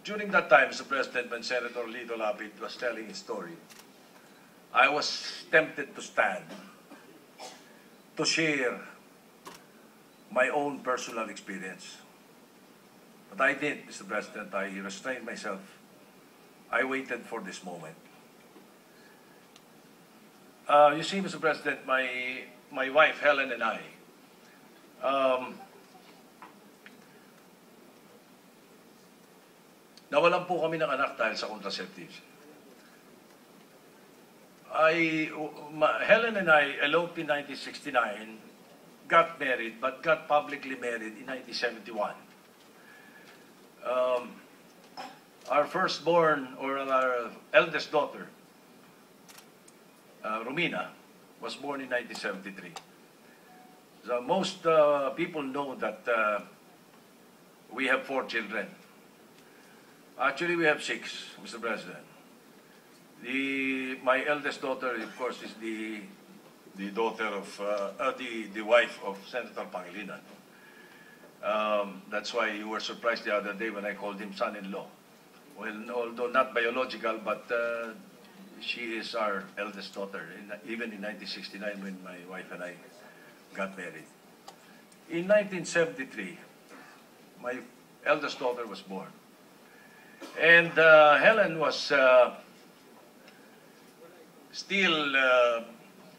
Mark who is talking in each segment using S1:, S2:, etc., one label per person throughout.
S1: During that time, Mr. President, when Senator Lito Lapid was telling his story, I was tempted to stand to share my own personal experience. But I did, Mr. President. I restrained myself. I waited for this moment. You see, Mr. President, my wife, Helen, and I, nawalan po kami ng anak dahil sa contraceptives. Helen and I eloped in 1969, got married, but got publicly married in 1971. Our firstborn, or our eldest daughter, Romina, was born in 1973. So most people know that we have 4 children. Actually, we have 6, Mr. President. My eldest daughter, of course, is the daughter of the wife of Senator Pangilinan. That's why you were surprised the other day when I called him son-in-law. Well, although not biological, but she is our eldest daughter, even in 1969 when my wife and I got married. In 1973, my eldest daughter was born. And Helen was still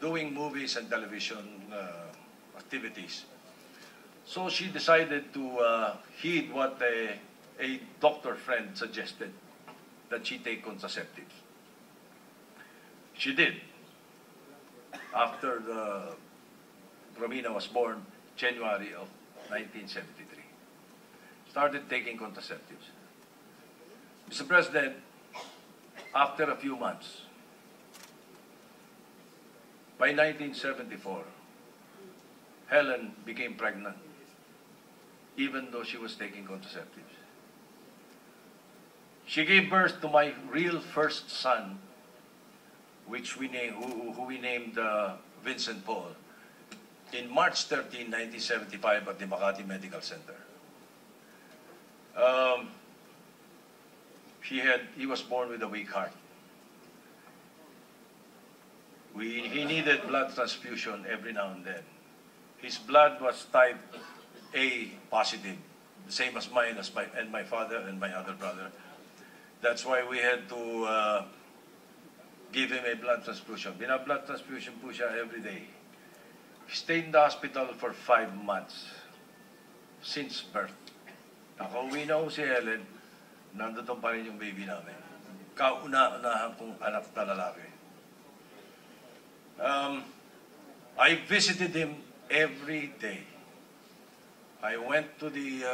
S1: doing movies and television activities. So she decided to heed what a doctor friend suggested, that she take contraceptives. She did. After Romina was born, January of 1973. Started taking contraceptives. Mr. President, after a few months, by 1974, Helen became pregnant, even though she was taking contraceptives. She gave birth to my real first son, which we who we named Vincent Paul, in March 13, 1975 at the Makati Medical Center. He was born with a weak heart. He needed blood transfusion every now and then. His blood was type A positive, the same as mine and my father and my other brother. That's why we had to give him a blood transfusion. Blood transfusion po siya every day. He stayed in the hospital for 5 months since birth. Nakauwi na si Helen, nandoon pa rin yung baby namin. Kauna-unahan kong anak na lalaki. I visited him every day. I went to the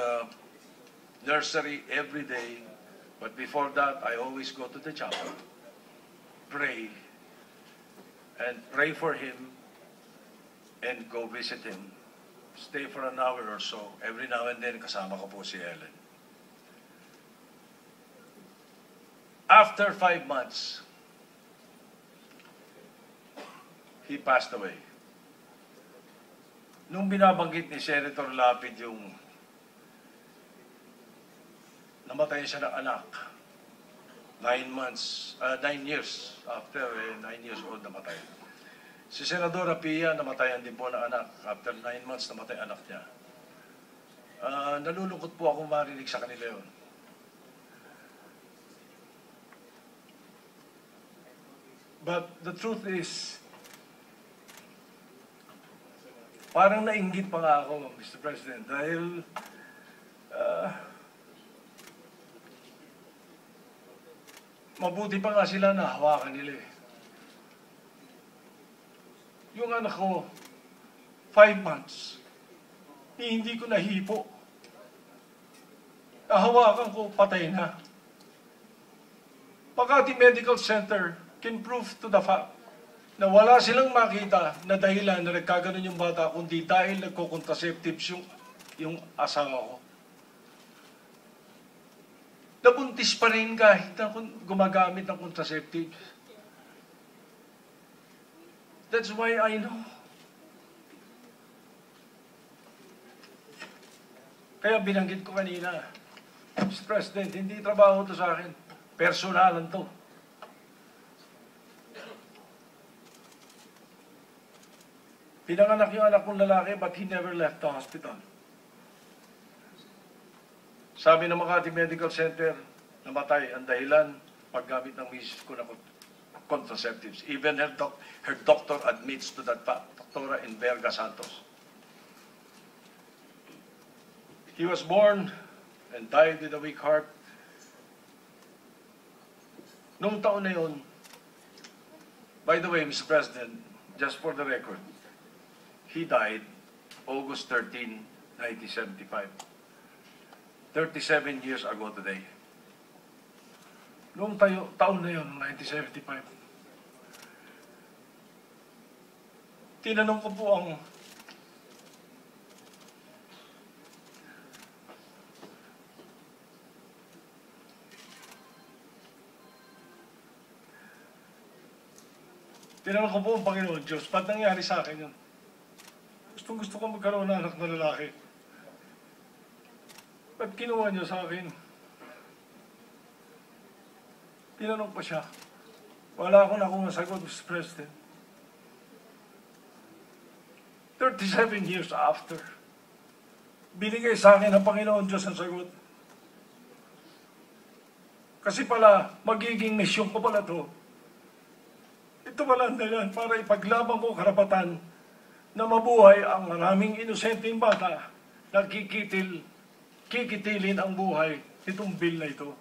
S1: nursery every day, but before that, I always go to the chapel, pray for him, and go visit him. Stay for an hour or so. Every now and then, kasama ko po si Helen. After 5 months, he passed away. Nung binabanggit ni Senator Lapid yung namatay siya ng anak, 9 years after 9 years old namatay. Si Senadora Pia namatayan din po ng anak. After 9 months namatay anak niya. Nalulungkot po ako marinig sa kanila yun. But the truth is, parang nainggit pa nga ako, Mr. President, dahil mabuti pa nga sila na hawakan nila eh. Yung anak ko, 5 months, hindi ko nahipo. Nahawakan ko, patay na. Makati Medical Center can prove to the fact na wala silang makita na dahilan na nagkaganon yung bata, kundi dahil nagko-contraceptives yung asawa ko. Nabuntis pa rin kahit na gumagamit ng contraceptives. That's why I know. Kaya binanggit ko kanina, Mr. President, hindi trabaho to sa akin. Personalan to. Pinanganak yung anak kong lalaki but he never left the hospital. Sabi ng Makati Medical Center, namatay ang dahilan paggamit ng misis ko na contraceptives. Even her doctor admits to that fact, Dr. Inverga Santos. He was born and died with a weak heart. Noong taon na yun, by the way, Mr. President, just for the record, he died August 13, 1975. 37 years ago today. Noong taon na yun, 1975, tinanong ko po ang Panginoon Diyos, ba't nangyari sa akin yun? Gusto ko magkaroon ng anak na lalaki. Ba't kinuha niyo sa akin? Tinanong pa siya. Wala akong nakuha sagot, Mr. President. 37 years after, binigay sa akin ng Panginoon Diyos ang sagot. Kasi pala, magiging misyon ko pala to. Ito pala ang dahilan para ipaglaban ko karapatan na mabuhay ang maraming inosenteng bata na kikitilin ang buhay nitong bill na ito.